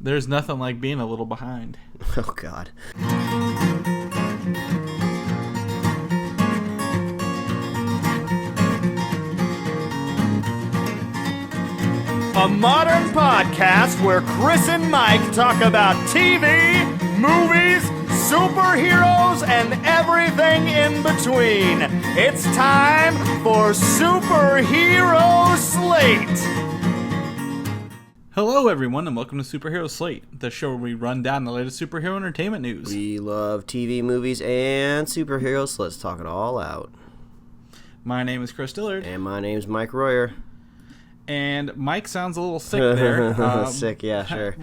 There's nothing like being a little behind. Oh, God. A modern podcast where Chris and Mike talk about TV, movies, superheroes, and everything in between. It's time for Superhero Slate. Hello, everyone, and welcome to Superhero Slate, the show where we run down the latest superhero entertainment news. We love TV, movies, and superheroes, so let's talk it all out. My name is Chris Dillard. And my name's Mike Royer. And Mike sounds a little sick there. Sick, yeah, sure.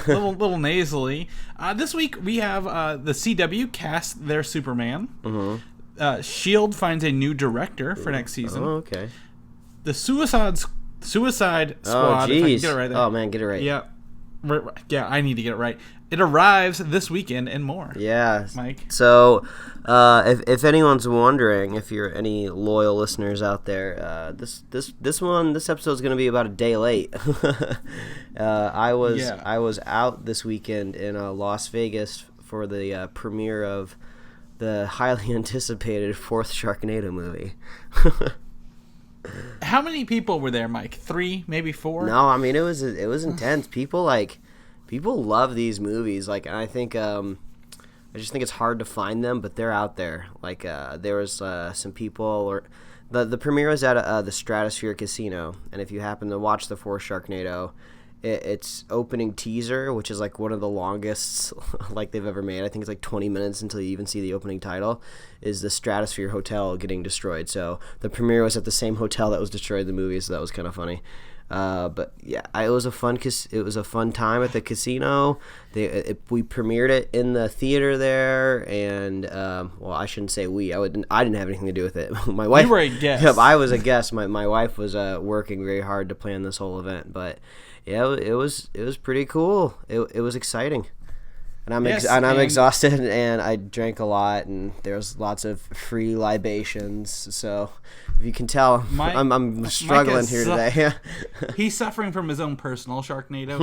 little nasally. This week we have the CW cast their Superman. Mm-hmm. S.H.I.E.L.D. finds a new director for next season. Oh, okay. The Suicide Squad. Oh, if I can jeez. get it right there. Oh, man, get it right. Yeah. Yeah, I need to get it right. It arrives this weekend and more. Yeah. Mike. So, if anyone's wondering, if you're any loyal listeners out there, this episode is going to be about a day late. I was out this weekend in Las Vegas for the premiere of the highly anticipated fourth Sharknado movie. How many people were there, Mike? 3, maybe 4? No, I mean it was intense. People love these movies. Like, and I think I just think it's hard to find them, but they're out there. Like there was some people, or the premiere was at the Stratosphere Casino, and if you happen to watch the fourth Sharknado, its opening teaser, which is like one of the longest like they've ever made, I think it's like 20 minutes until you even see the opening title, is the Stratosphere Hotel getting destroyed. So the premiere was at the same hotel that was destroyed in the movie, so that was kind of funny. But yeah, it was a fun time at the casino. We premiered it in the theater there, and well, I shouldn't say we. I didn't have anything to do with it. My wife. You were a guest. Yep, I was a guest. My wife was working very hard to plan this whole event, but yeah, it was pretty cool. It was exciting. And I'm exhausted, and I drank a lot, and there's lots of free libations. So, if you can tell, I'm struggling here today. He's suffering from his own personal Sharknado.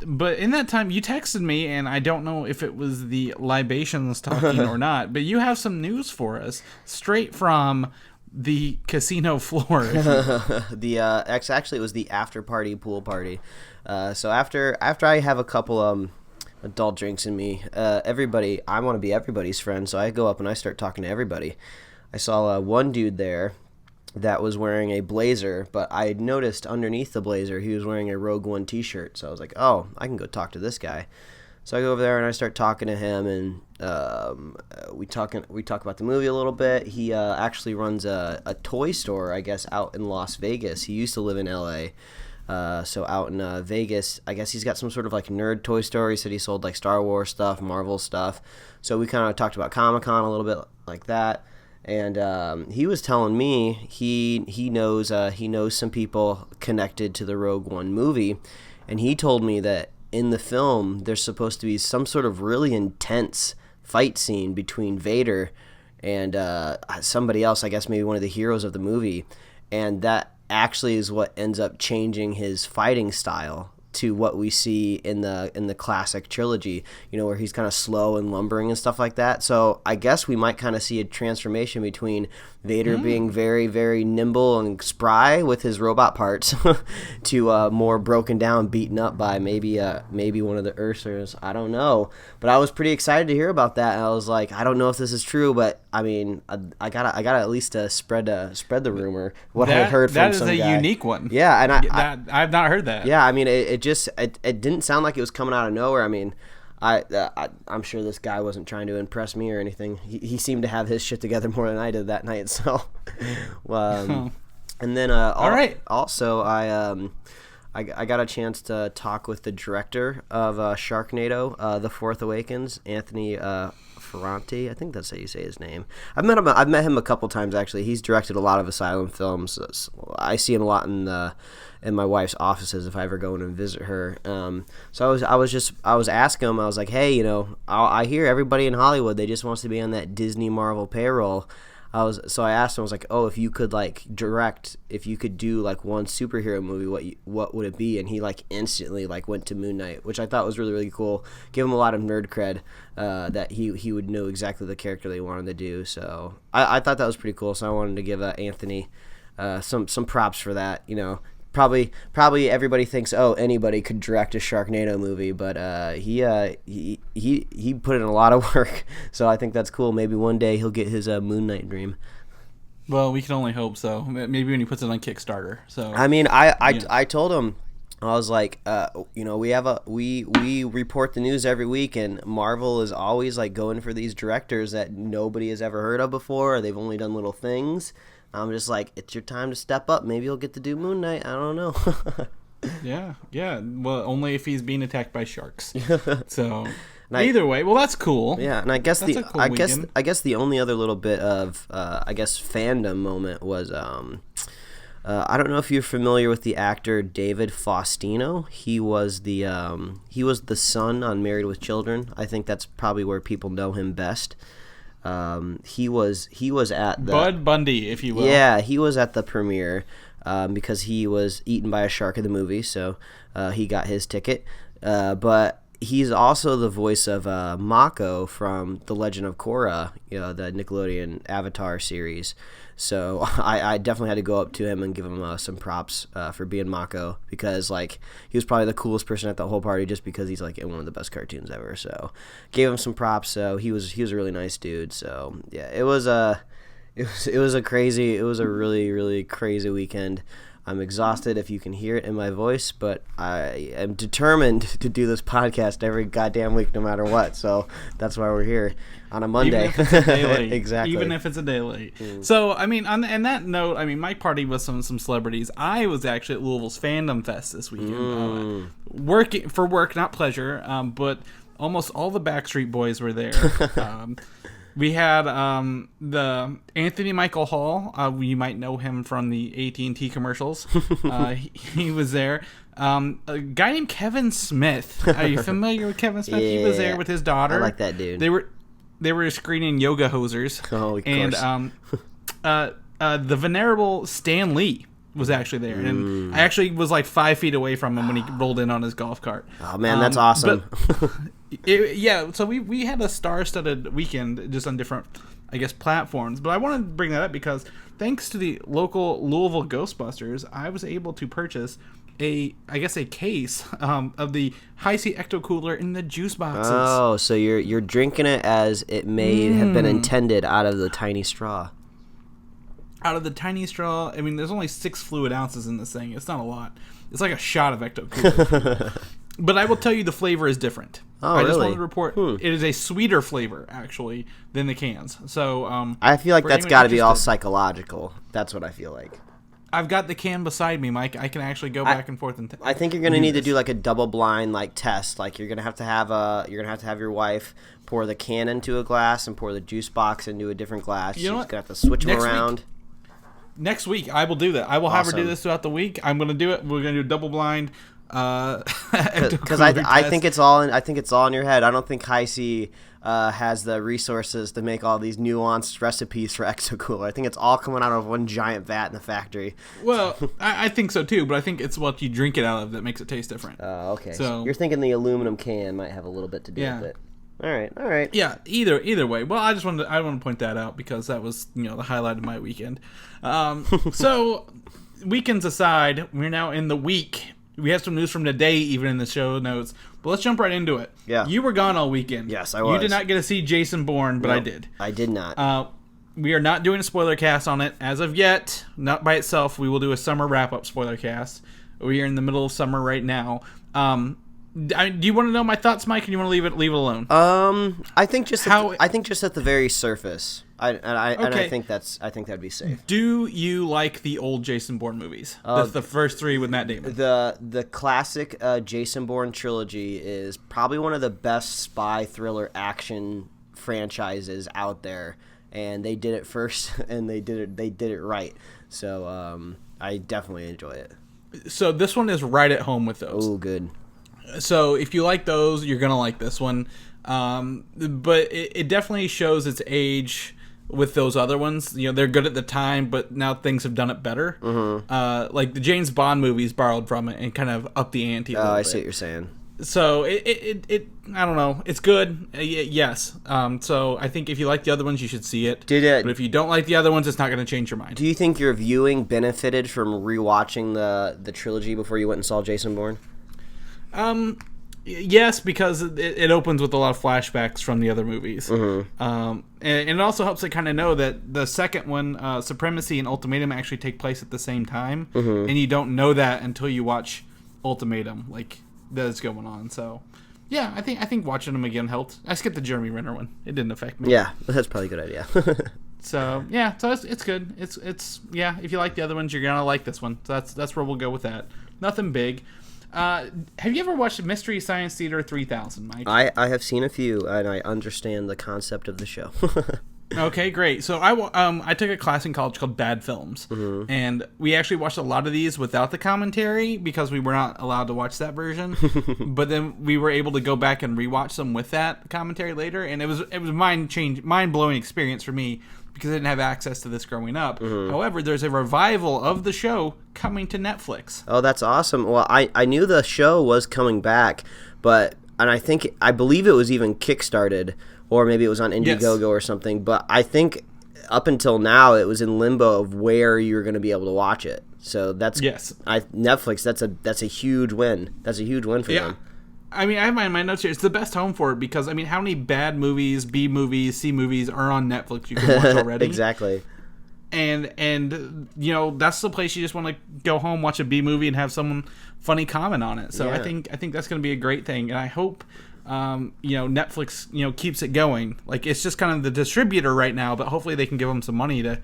But in that time, you texted me, and I don't know if it was the libations talking or not, but you have some news for us straight from the casino floor. Actually, it was the after party pool party. So after I have a couple adult drinks in me, I want to be everybody's friend, so I go up and I start talking to everybody. I saw one dude there that was wearing a blazer, but I noticed underneath the blazer he was wearing a Rogue One t-shirt, so I was like, oh, I can go talk to this guy. So I go over there and I start talking to him, and we talk about the movie a little bit. He actually runs a toy store, I guess, out in Las Vegas. He used to live in L.A., so out in Vegas, I guess he's got some sort of like nerd toy store. He said he sold like Star Wars stuff, Marvel stuff. So we kind of talked about Comic-Con a little bit like that. And he was telling me he knows some people connected to the Rogue One movie, and he told me that in the film there's supposed to be some sort of really intense fight scene between Vader and somebody else, I guess maybe one of the heroes of the movie, and that actually is what ends up changing his fighting style to what we see in the classic trilogy, where he's kind of slow and lumbering and stuff like that. So I guess we might kind of see a transformation between Vader being very, very nimble and spry with his robot parts to more broken down, beaten up by maybe one of the Ursers. I don't know, but I was pretty excited to hear about that. And I was like, I don't know if this is true, but I mean, I gotta at least spread the rumor. I heard from some guy. That is a unique one. Yeah, and I've not heard that. Yeah, I mean, it didn't sound like it was coming out of nowhere. I mean, I'm sure this guy wasn't trying to impress me or anything. He seemed to have his shit together more than I did that night. So, and then all right. Also, I got a chance to talk with the director of Sharknado, The Fourth Awakens, Anthony Ferranti. I think that's how you say his name. I've met him a couple times actually. He's directed a lot of Asylum films. I see him a lot in my wife's offices if I ever go in and visit her. So I was asking him. I was like, hey, I hear everybody in Hollywood, they just wants to be on that Disney Marvel payroll. I asked him, I was like, oh, if you could like direct, if you could do like one superhero movie, what would it be? And he like instantly like went to Moon Knight, which I thought was really, really cool. Give him a lot of nerd cred, that he would know exactly the character they wanted to do. So I thought that was pretty cool. So I wanted to give Anthony some props for that. You know, probably everybody thinks, oh, anybody could direct a Sharknado movie, but he put in a lot of work. So I think that's cool. Maybe one day he'll get his Moon Knight dream. Well, we can only hope so. Maybe when he puts it on Kickstarter. So I mean, I told him, I was like, you know, we report the news every week, and Marvel is always like going for these directors that nobody has ever heard of before, or they've only done little things. I'm just like, it's your time to step up. Maybe you'll get to do Moon Knight. I don't know. Yeah. Well, only if he's being attacked by sharks. So either way, well, that's cool. Yeah, and I guess That's a cool weekend. I guess the only other little bit of fandom moment was I don't know if you're familiar with the actor David Faustino. He was the son on Married with Children. I think that's probably where people know him best. He was at the Bud Bundy, if you will. Yeah, he was at the premiere because he was eaten by a shark in the movie, so he got his ticket. But he's also the voice of Mako from The Legend of Korra, you know, the Nickelodeon Avatar series. So I definitely had to go up to him and give him some props for being Mako, because like he was probably the coolest person at the whole party just because he's like in one of the best cartoons ever. So gave him some props. So he was a really nice dude. So yeah, it was a really, really crazy weekend. I'm exhausted, if you can hear it in my voice, but I am determined to do this podcast every goddamn week, no matter what. So that's why we're here on a Monday. Even if it's a day late. Exactly. Even if it's a day late. So, I mean, on that note, I mean, my party was some celebrities. I was actually at Louisville's Fandom Fest this weekend. Working for work, not pleasure, but almost all the Backstreet Boys were there. We had the Anthony Michael Hall. You might know him from the AT&T commercials. He was there. A guy named Kevin Smith. Are you familiar with Kevin Smith? Yeah, he was there with his daughter. I like that dude. They were screening Yoga Hosers. Oh, of course. And the venerable Stan Lee was actually there, and I actually was like 5 feet away from him when he rolled in on his golf cart. Oh man, that's awesome. So we had a star-studded weekend just on different, I guess, platforms. But I want to bring that up because thanks to the local Louisville Ghostbusters, I was able to purchase a case of the High C Ecto Cooler in the juice boxes. Oh, so you're drinking it as it may have been intended, out of the tiny straw. Out of the tiny straw. I mean, there's only 6 fluid ounces in this thing. It's not a lot. It's like a shot of Ecto Cooler. But I will tell you the flavor is different. Oh, I just really? wanted to report it is a sweeter flavor, actually, than the cans. So I feel like that's got to be all interested, psychological. That's what I feel like. I've got the can beside me, Mike. I can actually go back and forth and I think you're gonna need to do like a double blind like test. Like you're gonna have to have your wife pour the can into a glass and pour the juice box into a different glass. You know She's what? gonna have to switch them around. Next week, I will do that. I will have her do Awesome. this throughout the week. I'm going to do it. We're going to do a double blind. Because I think it's all in your head. I don't think High C has the resources to make all these nuanced recipes for Ecto Cooler. I think it's all coming out of one giant vat in the factory. Well, I think so too, but I think it's what you drink it out of that makes it taste different. Oh, okay. So you're thinking the aluminum can might have a little bit to do with it. All right. Yeah, either way. Well, I want to point that out because that was, the highlight of my weekend. So, weekends aside, we're now in the week. We have some news from today, even in the show notes. But let's jump right into it. Yeah. You were gone all weekend. Yes, I was. You did not get to see Jason Bourne, but Nope, I did. I did not. We are not doing a spoiler cast on it as of yet. Not by itself. We will do a summer wrap-up spoiler cast. We are in the middle of summer right now. Do you want to know my thoughts, Mike, or do you want to leave it alone? I think just at the very surface. I think that'd be safe. Do you like the old Jason Bourne movies? The first 3 with Matt Damon. The classic Jason Bourne trilogy is probably one of the best spy thriller action franchises out there, and they did it first, and they did it right. So I definitely enjoy it. So this one is right at home with those. Oh, good. So if you like those, you're gonna like this one. But it definitely shows its age with those other ones. You know, they're good at the time, but now things have done it better. Like the James Bond movies borrowed from it and kind of upped the ante a little bit. I see what you're saying. So it I don't know. It's good. Yes. So I think if you like the other ones, you should see it. But if you don't like the other ones, it's not going to change your mind. Do you think your viewing benefited from rewatching the trilogy before you went and saw Jason Bourne? Yes, because it opens with a lot of flashbacks from the other movies. And it also helps to kind of know that the second one, Supremacy and Ultimatum, actually take place at the same time. And you don't know that until you watch Ultimatum, like, that's going on. So, yeah, I think watching them again helped. I skipped the Jeremy Renner one. It didn't affect me. Yeah, that's probably a good idea. So, yeah, so it's good. It's yeah, if you like the other ones, you're going to like this one. So that's where we'll go with that. Nothing big. Have you ever watched Mystery Science Theater 3000, Mike? I have seen a few, and I understand the concept of the show. Okay, great. So I took a class in college called Bad Films, and we actually watched a lot of these without the commentary because we were not allowed to watch that version. But then we were able to go back and rewatch them with that commentary later, and it was a mind blowing experience for me because I didn't have access to this growing up. However, there's a revival of the show coming to Netflix. Oh, that's awesome. Well, I knew the show was coming back, I believe it was even kickstarted, or maybe it was on Indiegogo or something. But I think up until now it was in limbo of where you're going to be able to watch it. So that's Netflix. That's a huge win. That's a huge win for them. I mean, I have my notes here. It's the best home for it because, I mean, how many bad movies, B movies, C movies are on Netflix you can watch already? Exactly. And you know, that's the place you just want to go home, watch a B movie, and have someone funny comment on it. So I think that's going to be a great thing, and I hope Netflix keeps it going. Like, it's just kind of the distributor right now, but hopefully they can give them some money to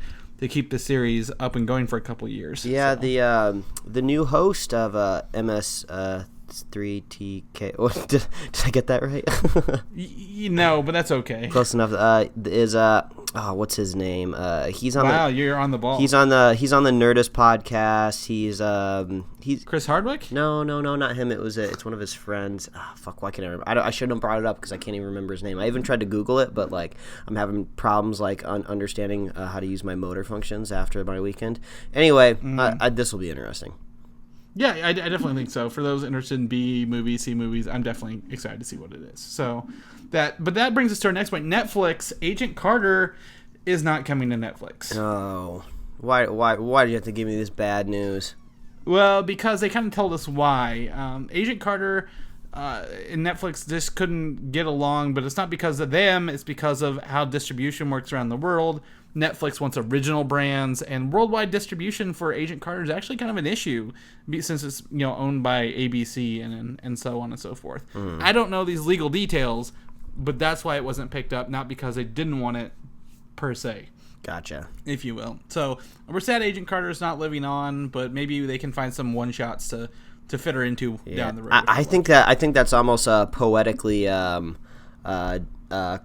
keep the series up and going for a couple of years. Yeah, so. The new host of MS3TK. Oh, did I get that right? No, but that's okay. Close enough. What's his name? He's on. Wow, you're on the ball. He's on the Nerdist podcast. He's Chris Hardwick? No, not him. It's one of his friends. Why can't I remember? I shouldn't have brought it up because I can't even remember his name. I even tried to Google it, but like I'm having problems like understanding how to use my motor functions after my weekend. Anyway, this will be interesting. Yeah, I definitely think so. For those interested in B movies, C movies, I'm definitely excited to see what it is. So that brings us to our next point. Netflix, Agent Carter is not coming to Netflix. Oh, why do you have to give me this bad news? Well, because they kind of told us why. Agent Carter and Netflix just couldn't get along, but it's not because of them. It's because of how distribution works around the world. Netflix wants original brands, and worldwide distribution for Agent Carter is actually kind of an issue since it's owned by ABC and so on and so forth. I don't know these legal details, but that's why it wasn't picked up, not because they didn't want it per se. Gotcha. If you will. So we're sad Agent Carter is not living on, but maybe they can find some one shots to fit her into down the road. I think that's almost poetically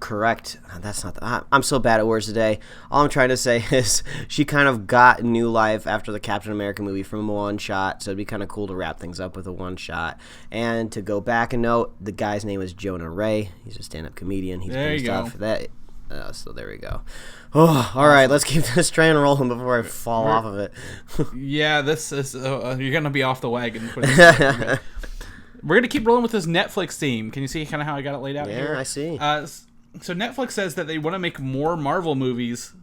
correct. That's not. I'm so bad at words today. All I'm trying to say is she kind of got new life after the Captain America movie from a one shot. So it'd be kind of cool to wrap things up with a one shot. And to go back and note, the guy's name is Jonah Ray. He's a stand-up comedian. He's there been you stuff go. that. So there we go. Oh, all right. Let's keep this train rolling before I fall off of it. Yeah, this is you're gonna be off the wagon. We're gonna keep rolling with this Netflix theme. Can you see kind of how I got it laid out here? Yeah, I see. So Netflix says that they want to make more Marvel movies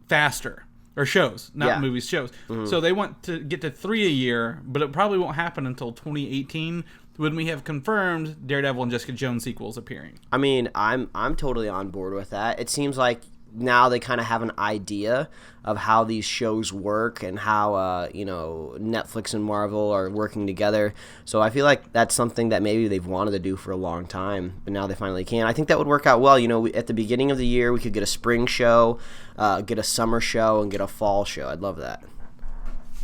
faster, or shows, not movies, shows. So they want to get to 3 a year, but it probably won't happen until 2018 when we have confirmed Daredevil and Jessica Jones sequels appearing. I mean, I'm totally on board with that. It seems like now they kind of have an idea of how these shows work and how Netflix and Marvel are working together. So I feel like that's something that maybe they've wanted to do for a long time, but now they finally can. I think that would work out well. At the beginning of the year, we could get a spring show, get a summer show, and get a fall show. I'd love that.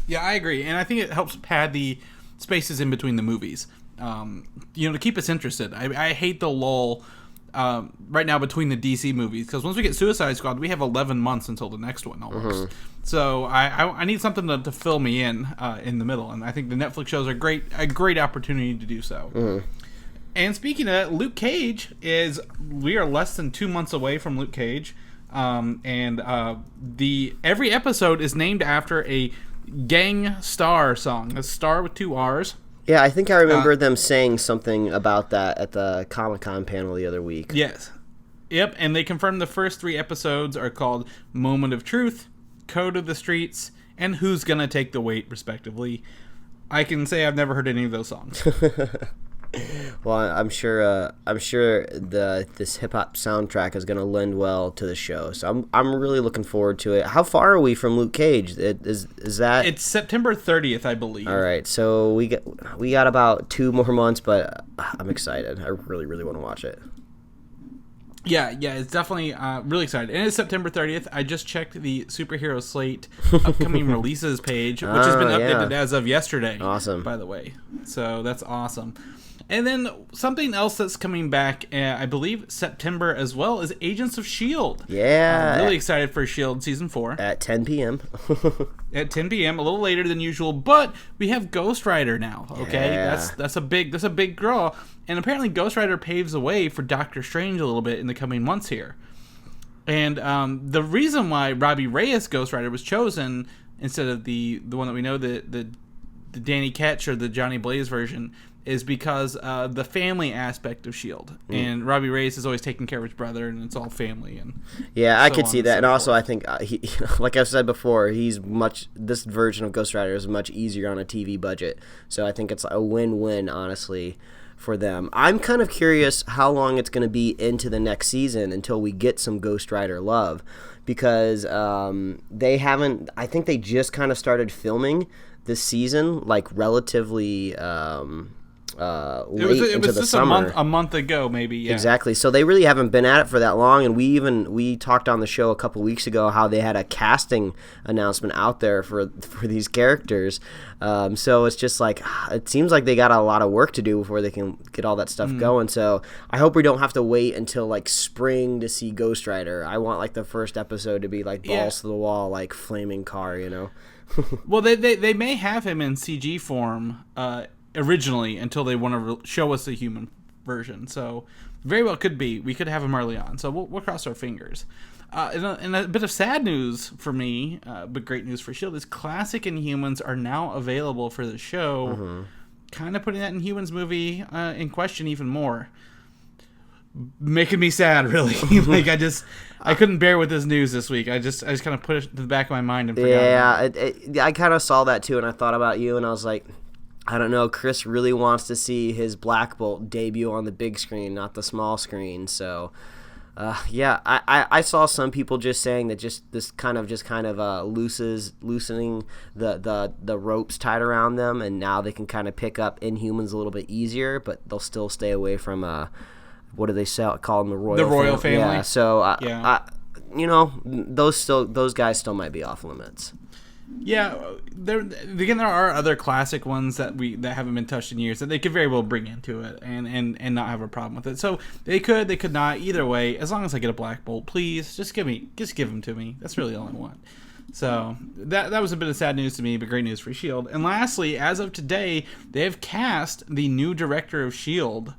Yeah, I agree, and I think it helps pad the spaces in between the movies. To keep us interested. I hate the lull right now between the DC movies, because once we get Suicide Squad, we have 11 months until the next one almost. So I need something to fill me in the middle, and I think the Netflix shows are a great opportunity to do so. And speaking of that, Luke Cage we are less than 2 months away from Luke Cage. and every episode is named after a Gang Starr song. A star with 2 R's. Yeah, I think I remember them saying something about that at the Comic-Con panel the other week. Yes. Yep, and they confirmed the first 3 episodes are called Moment of Truth, Code of the Streets, and Who's Gonna Take the Weight, respectively. I can say I've never heard any of those songs. Well, I'm sure this hip hop soundtrack is going to lend well to the show. So I'm really looking forward to it. How far are we from Luke Cage? Is that? It's September 30th, I believe. All right, so we got about 2 more months, but I'm excited. I really, really want to watch it. Yeah, it's definitely really excited. And it's September 30th. I just checked the Superhero Slate upcoming releases page, which has been updated as of yesterday. Awesome. By the way. So that's awesome. And then something else that's coming back, I believe September as well, is Agents of S.H.I.E.L.D. Yeah. I'm really excited for S.H.I.E.L.D. Season 4. At 10 p.m. At 10 p.m., a little later than usual, but we have Ghost Rider now, okay? Yeah. That's a big draw. And apparently Ghost Rider paves the way for Doctor Strange a little bit in the coming months here. And the reason why Robbie Reyes Ghost Rider was chosen instead of the one that we know, the Danny Ketch or the Johnny Blaze version, is because the family aspect of S.H.I.E.L.D. And Robbie Reyes is always taking care of his brother, and it's all family. And yeah, I could on see and that. so And also, forth. I think, he, like I've said before, this version of Ghost Rider is much easier on a TV budget. So I think it's a win-win, honestly, for them. I'm kind of curious how long it's going to be into the next season until we get some Ghost Rider love. Because they haven't, I think they just kind of started filming this season, like relatively late into the just summer. a month ago, maybe. Yeah. Exactly. So they really haven't been at it for that long, and we talked on the show a couple weeks ago how they had a casting announcement out there for these characters. So it's just like, it seems like they got a lot of work to do before they can get all that stuff going. So I hope we don't have to wait until like spring to see Ghost Rider. I want like the first episode to be like balls to the wall, like flaming car, you know. Well, they may have him in CG form originally until they want to show us the human version. So very well could be. We could have him early on. So we'll cross our fingers. And a bit of sad news for me, but great news for S.H.I.E.L.D. is Classic Inhumans are now available for the show. Kind of putting that Inhumans movie in question even more. Making me sad, really. Like I couldn't bear with this news this week. I just kind of put it to the back of my mind and forgot. Yeah, I kind of saw that too, and I thought about you, and I was like, I don't know. Chris really wants to see his Black Bolt debut on the big screen, not the small screen. So, yeah, I saw some people just saying that this kind of loosening the ropes tied around them, and now they can kind of pick up Inhumans a little bit easier, but they'll still stay away from what do they call them, the royal family? Yeah. So those guys still might be off limits. Yeah, there are other classic ones that haven't been touched in years that they could very well bring into it and not have a problem with it. So they could not. Either way, as long as I get a Black Bolt, please just give them to me. That's really all I want. So that was a bit of sad news to me, but great news for S.H.I.E.L.D. And lastly, as of today, they have cast the new director of S.H.I.E.L.D.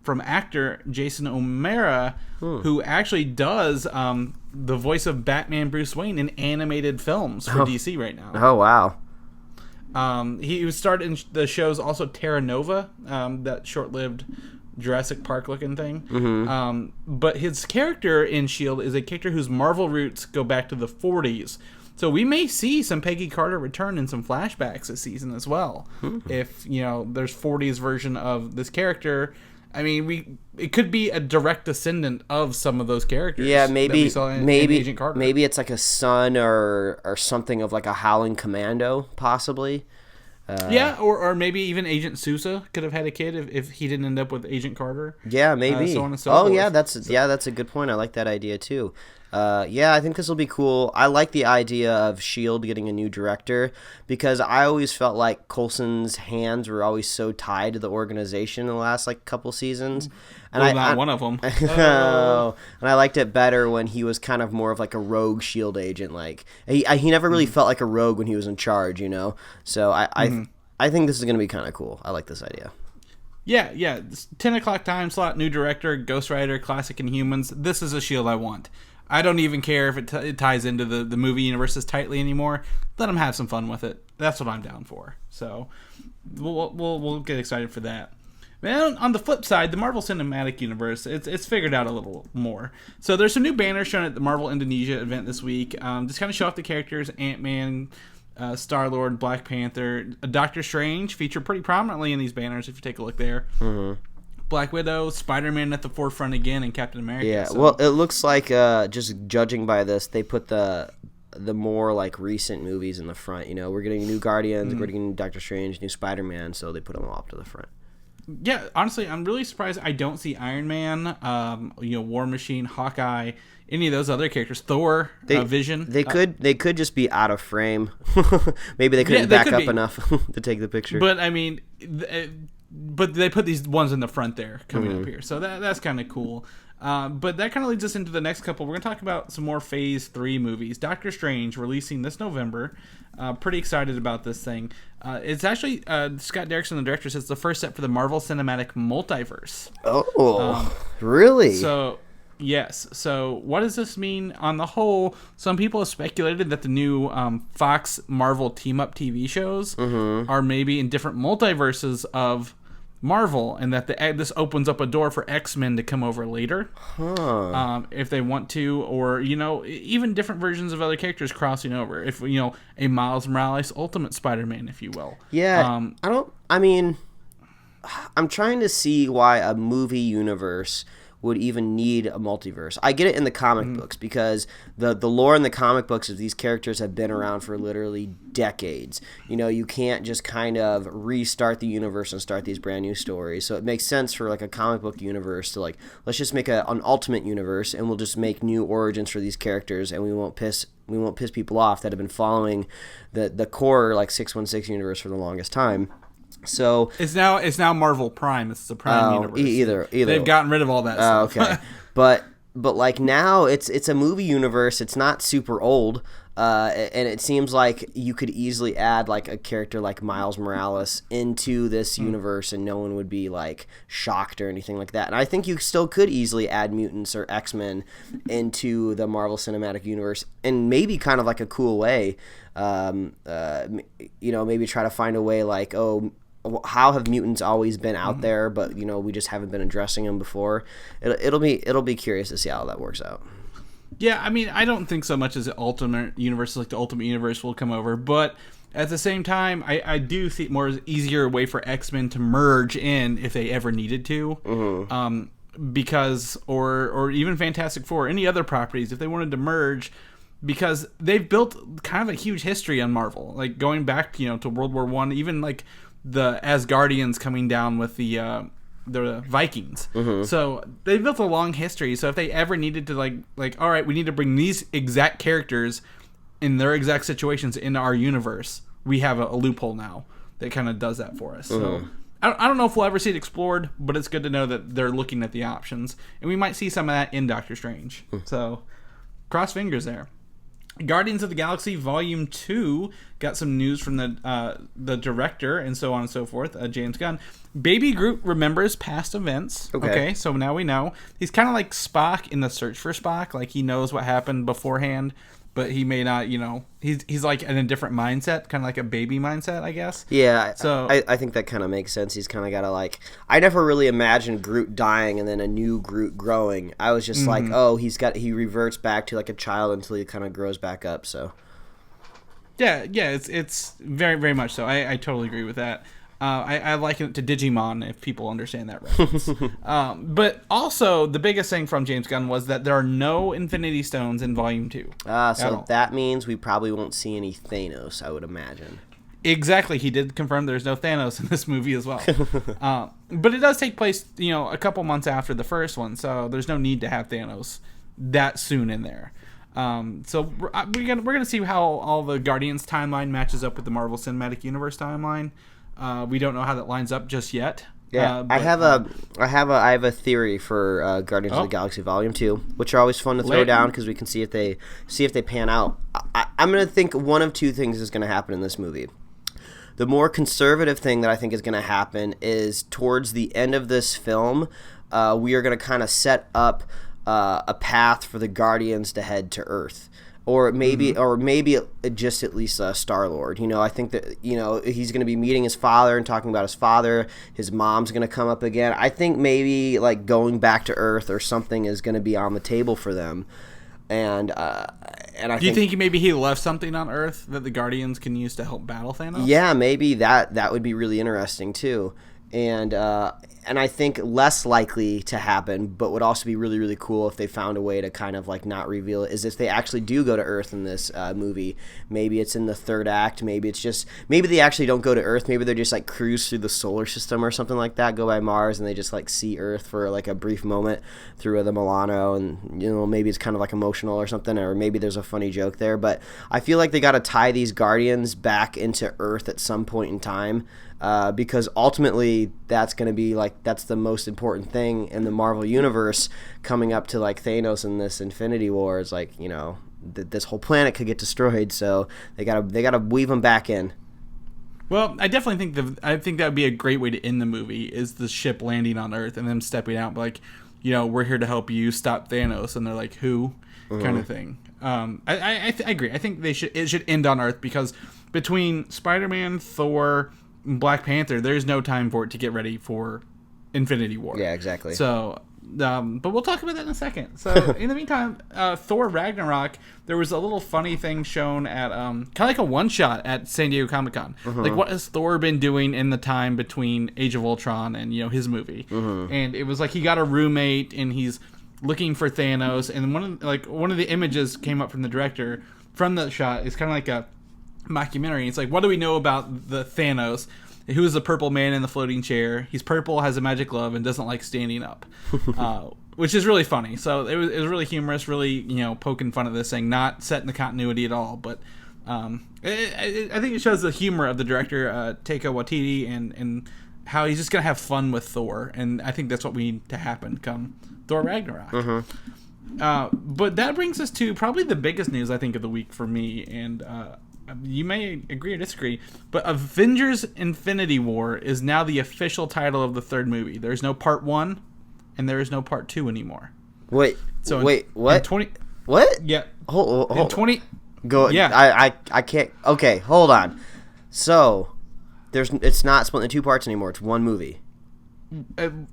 From actor Jason O'Mara, who actually does the voice of Batman Bruce Wayne in animated films for DC right now. Oh, wow. He was starred in the shows also Terra Nova, that short-lived Jurassic Park-looking thing. But his character in S.H.I.E.L.D. is a character whose Marvel roots go back to the 40s. So we may see some Peggy Carter return in some flashbacks this season as well. If, there's 40s version of this character. I mean, it could be a direct descendant of some of those characters. Yeah, maybe that we saw in Agent Carter. Maybe it's like a son or something of like a Howling Commando, possibly. Or maybe even Agent Sousa could have had a kid if he didn't end up with Agent Carter. Yeah, maybe. So on and so forth. Yeah, that's a good point. I like that idea too. I think this will be cool. I like the idea of S.H.I.E.L.D. getting a new director because I always felt like Coulson's hands were always so tied to the organization in the last couple seasons. And one of them. And I liked it better when he was kind of more of like a rogue S.H.I.E.L.D. agent. Like he never really felt like a rogue when he was in charge, So I think this is going to be kind of cool. I like this idea. Yeah. It's 10 o'clock time slot, new director, Ghost Rider, Classic Inhumans. This is a S.H.I.E.L.D. I want. I don't even care if it ties into the movie universes tightly anymore. Let them have some fun with it. That's what I'm down for. So we'll get excited for that. And on the flip side, the Marvel Cinematic Universe, it's figured out a little more. So there's some new banners shown at the Marvel Indonesia event this week. Just kind of show off the characters. Ant-Man, Star-Lord, Black Panther, Doctor Strange feature pretty prominently in these banners if you take a look there. Mm-hmm. Black Widow, Spider-Man at the forefront again, and Captain America. Yeah, well, it looks like, just judging by this, they put the more like recent movies in the front. You know, we're getting new Guardians, we're getting Doctor Strange, new Spider-Man, so they put them all up to the front. Yeah, honestly, I'm really surprised I don't see Iron Man, War Machine, Hawkeye, any of those other characters. Thor, Vision. They could just be out of frame. Maybe they couldn't back up enough to take the picture. But I mean, but they put these ones in the front there coming up here, so that's kind of cool. But that kind of leads us into the next couple. We're going to talk about some more Phase 3 movies. Doctor Strange, releasing this November. Pretty excited about this thing. It's actually, Scott Derrickson, the director, says it's the first step for the Marvel Cinematic Multiverse. Oh, really? So, yes. So, what does this mean on the whole? Some people have speculated that the new Fox Marvel team-up TV shows are maybe in different multiverses of Marvel, and that this opens up a door for X-Men to come over later, if they want to, or even different versions of other characters crossing over. If a Miles Morales Ultimate Spider-Man, if you will. Yeah, I'm trying to see why a movie universe would even need a multiverse. I get it in the comic books because the lore in the comic books of these characters have been around for literally decades. You can't just kind of restart the universe and start these brand new stories. So it makes sense for like a comic book universe to let's just make an ultimate universe, and we'll just make new origins for these characters, and we won't piss people off that have been following the core 616 universe for the longest time. So it's now Marvel Prime. It's the Prime universe. Either they've gotten rid of all that stuff. Okay, but now it's a movie universe. It's not super old, and it seems like you could easily add a character like Miles Morales into this universe, and no one would be shocked or anything like that. And I think you still could easily add mutants or X-Men into the Marvel Cinematic Universe, and maybe kind of a cool way. Maybe try to find a way how have mutants always been out there, but we just haven't been addressing them before. It'll be curious to see how that works out. Yeah, I mean, I don't think so much as the Ultimate Universe, the Ultimate Universe will come over, but at the same time, I do see it more as easier way for X-Men to merge in if they ever needed to, because or even Fantastic Four, any other properties if they wanted to merge. Because they've built kind of a huge history on Marvel, going back, to World War I, even the Asgardians coming down with the Vikings. So they've built a long history. So if they ever needed to all right, we need to bring these exact characters in their exact situations into our universe, we have a loophole now that kind of does that for us. So I don't know if we'll ever see it explored, but it's good to know that they're looking at the options, and we might see some of that in Doctor Strange. So cross fingers there. Guardians of the Galaxy Volume 2 got some news from the director and so on and so forth, James Gunn. Baby Groot remembers past events. Okay, so now we know. He's kind of like Spock in The Search for Spock. He knows what happened beforehand, but he may not, he's in a different mindset, kind of like a baby mindset, I guess. Yeah, so I think that kind of makes sense. He's kind of got to I never really imagined Groot dying and then a new Groot growing. I was just he reverts back to a child until he kind of grows back up. So yeah, it's very, very much so. I totally agree with that. I liken it to Digimon, if people understand that reference. But also, the biggest thing from James Gunn was that there are no Infinity Stones in Volume 2. So that means we probably won't see any Thanos, I would imagine. Exactly. He did confirm there's no Thanos in this movie as well. But it does take place, a couple months after the first one, so there's no need to have Thanos that soon in there. So we're gonna see how all the Guardians timeline matches up with the Marvel Cinematic Universe timeline. We don't know how that lines up just yet. Yeah, I have a theory for Guardians of the Galaxy Volume 2, which are always fun to throw down because we can see if they pan out. I'm gonna think one of two things is gonna happen in this movie. The more conservative thing that I think is gonna happen is towards the end of this film, we are gonna kind of set up a path for the Guardians to head to Earth. Or maybe just at least Star-Lord. I think that, he's going to be meeting his father and talking about his father. His mom's going to come up again. I think maybe, like, going back to Earth or something is going to be on the table for them. And I Do you think maybe he left something on Earth that the Guardians can use to help battle Thanos? Yeah, maybe that would be really interesting, too. And I think less likely to happen, but would also be really, really cool if they found a way to kind of like not reveal it, is if they actually do go to Earth in this movie. Maybe it's in the third act. Maybe they actually don't go to Earth. Maybe they're just like cruise through the solar system or something like that, go by Mars, and they just like see Earth for like a brief moment through the Milano, and maybe it's kind of like emotional or something, or maybe there's a funny joke there. But I feel like they got to tie these Guardians back into Earth at some point in time. Because ultimately that's going to be like, that's the most important thing in the Marvel universe coming up to like Thanos in this Infinity War is like, this whole planet could get destroyed. So they gotta weave them back in. Well, I definitely think that would be a great way to end the movie, is the ship landing on Earth and them stepping out like, we're here to help you stop Thanos. And they're like, who? Kind of thing. I agree. I think it should end on Earth, because between Spider-Man, Thor, Black Panther, there's no time for it to get ready for Infinity War. Yeah, exactly. So, but we'll talk about that in a second. So, in the meantime, Thor Ragnarok, there was a little funny thing shown at kind of like a one-shot at San Diego Comic-Con. Like, what has Thor been doing in the time between Age of Ultron and his movie? And it was like he got a roommate and he's looking for Thanos. And one of the images came up from the director from the shot. It's kind of like a mockumentary. It's like, what do we know about the Thanos, who is the purple man in the floating chair? He's purple, has a magic glove, and doesn't like standing up, which is really funny. So it was really humorous, really poking fun at this thing, not set in the continuity at all. But I think it shows the humor of the director Taika Waititi and how he's just gonna have fun with Thor, and I think that's what we need to happen come Thor Ragnarok. But that brings us to probably the biggest news I think of the week for me, and you may agree or disagree, but Avengers Infinity War is now the official title of the third movie. There's no part 1 and there is no part 2 anymore. Wait, what? What? Yeah. Hold. 20. Go. Yeah. I can't. Okay, hold on. So, it's not split into 2 parts anymore. It's one movie.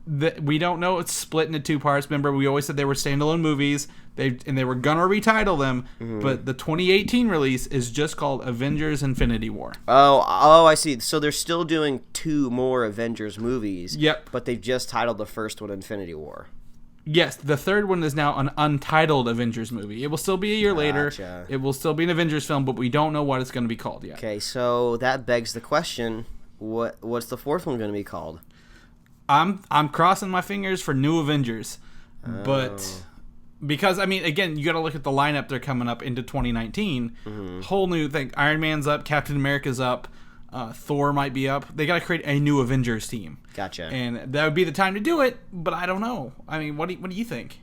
We don't know it's split into 2 parts. Remember, we always said they were standalone movies. They were gonna retitle them, but the 2018 release is just called Avengers Infinity War. Oh, I see. So they're still doing 2 more Avengers movies. Yep. But they've just titled the first one Infinity War. Yes, the third one is now an untitled Avengers movie. It will still be a year later. It will still be an Avengers film, but we don't know what it's going to be called yet. Okay, so that begs the question: what's the fourth one going to be called? I'm crossing my fingers for New Avengers, but because again, you got to look at the lineup they're coming up into 2019. Whole new thing. Iron Man's up, Captain America's up, Thor might be up. They got to create a new Avengers team. Gotcha. And that would be the time to do it, but I don't know. What do you think?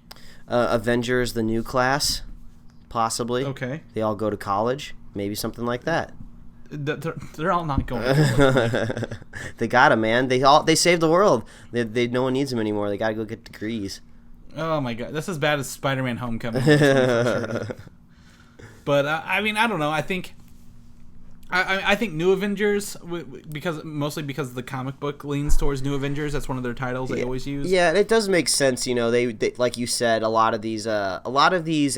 Avengers, the new class, possibly. Okay. They all go to college, maybe something like that. They're all not going. They got him, man. They saved the world. They no one needs them anymore. They got to go get degrees. Oh my god, that's as bad as Spider-Man: Homecoming. But I don't know. I think New Avengers, mostly because the comic book leans towards New Avengers. That's one of their titles they always use. Yeah, and it does make sense. They like you said, a lot of these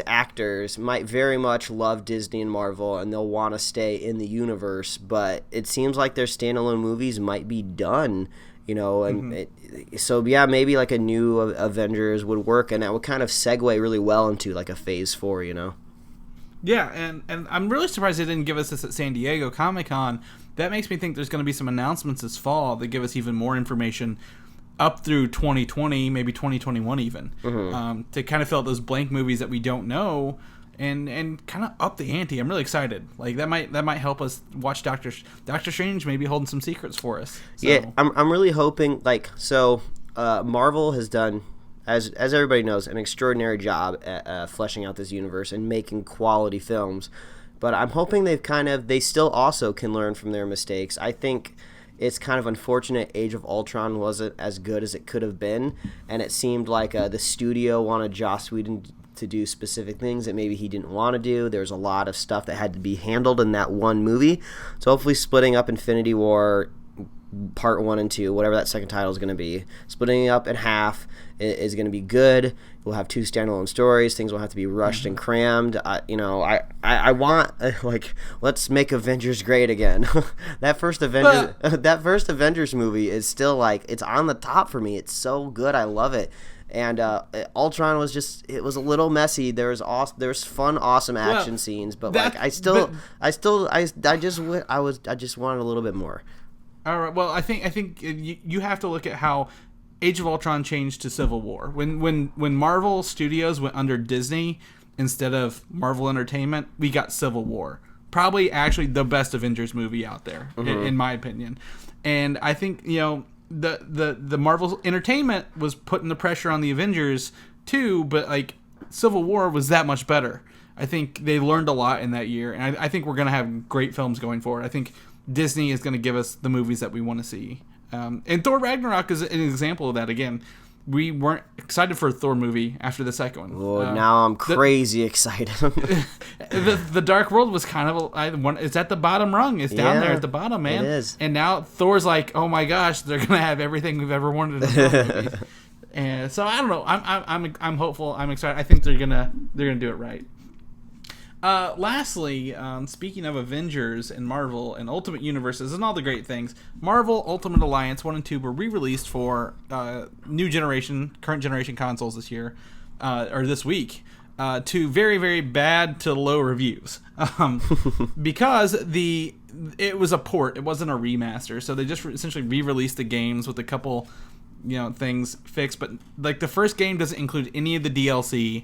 actors might very much love Disney and Marvel, and they'll want to stay in the universe. But it seems like their standalone movies might be done. And so yeah, maybe like a new Avengers would work, and that would kind of segue really well into like a Phase 4. Yeah, and I'm really surprised they didn't give us this at San Diego Comic-Con. That makes me think there's going to be some announcements this fall that give us even more information up through 2020, maybe 2021 even, to kind of fill out those blank movies that we don't know and kind of up the ante. I'm really excited. Like that might help us watch Doctor Strange maybe holding some secrets for us. So. Yeah, I'm really hoping Marvel has done, as everybody knows, an extraordinary job at fleshing out this universe and making quality films. But I'm hoping they still also can learn from their mistakes. I think it's kind of unfortunate Age of Ultron wasn't as good as it could have been, and it seemed like the studio wanted Joss Whedon to do specific things that maybe he didn't want to do. There's a lot of stuff that had to be handled in that one movie. So hopefully splitting up Infinity War Part 1 and 2, whatever that second title is going to be, splitting it up in half is going to be good. We'll have 2 standalone stories. Things will have to be rushed and crammed. I want let's make Avengers great again. that first Avengers movie is still it's on the top for me. It's so good. I love it. And Ultron was it was a little messy. There was fun, awesome action scenes, but I just wanted a little bit more. All right. Well, I think you have to look at how Age of Ultron changed to Civil War. When Marvel Studios went under Disney instead of Marvel Entertainment, we got Civil War. Probably actually the best Avengers movie out there, in my opinion. And I think the Marvel Entertainment was putting the pressure on the Avengers too, but Civil War was that much better. I think they learned a lot in that year, and I think we're gonna have great films going forward. I think Disney is going to give us the movies that we want to see. And Thor Ragnarok is an example of that. Again, we weren't excited for a Thor movie after the second one. Well, now I'm crazy excited. The Dark World was kind of it's at the bottom rung. It's down there at the bottom, man. It is. And now Thor's oh my gosh, they're going to have everything we've ever wanted in a Thor movie. And so I don't know. I'm hopeful. I'm excited. I think they're gonna do it right. Lastly, speaking of Avengers and Marvel and Ultimate Universes and all the great things, Marvel Ultimate Alliance 1 and 2 were re-released for current generation consoles this year, or this week, to very, very bad to low reviews. Because it was a port, it wasn't a remaster, so they just essentially re-released the games with a couple, things fixed, but the first game doesn't include any of the DLC.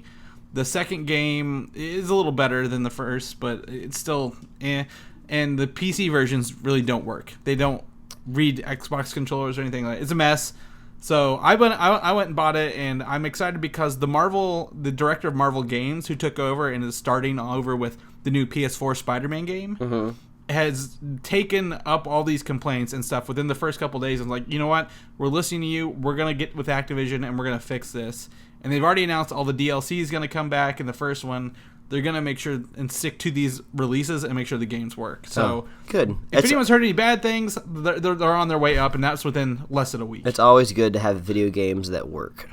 The second game is a little better than the first, but it's still eh. And the PC versions really don't work. They don't read Xbox controllers or anything like that. It's a mess. So I went and bought it, and I'm excited because the director of Marvel Games, who took over and is starting over with the new PS4 Spider-Man game, has taken up all these complaints and stuff within the first couple days and you know what? We're listening to you. We're going to get with Activision, and we're going to fix this. And they've already announced all the DLC is going to come back in the first one. They're going to make sure and stick to these releases and make sure the games work. So good. If anyone's heard any bad things, they're on their way up, and that's within less than a week. It's always good to have video games that work.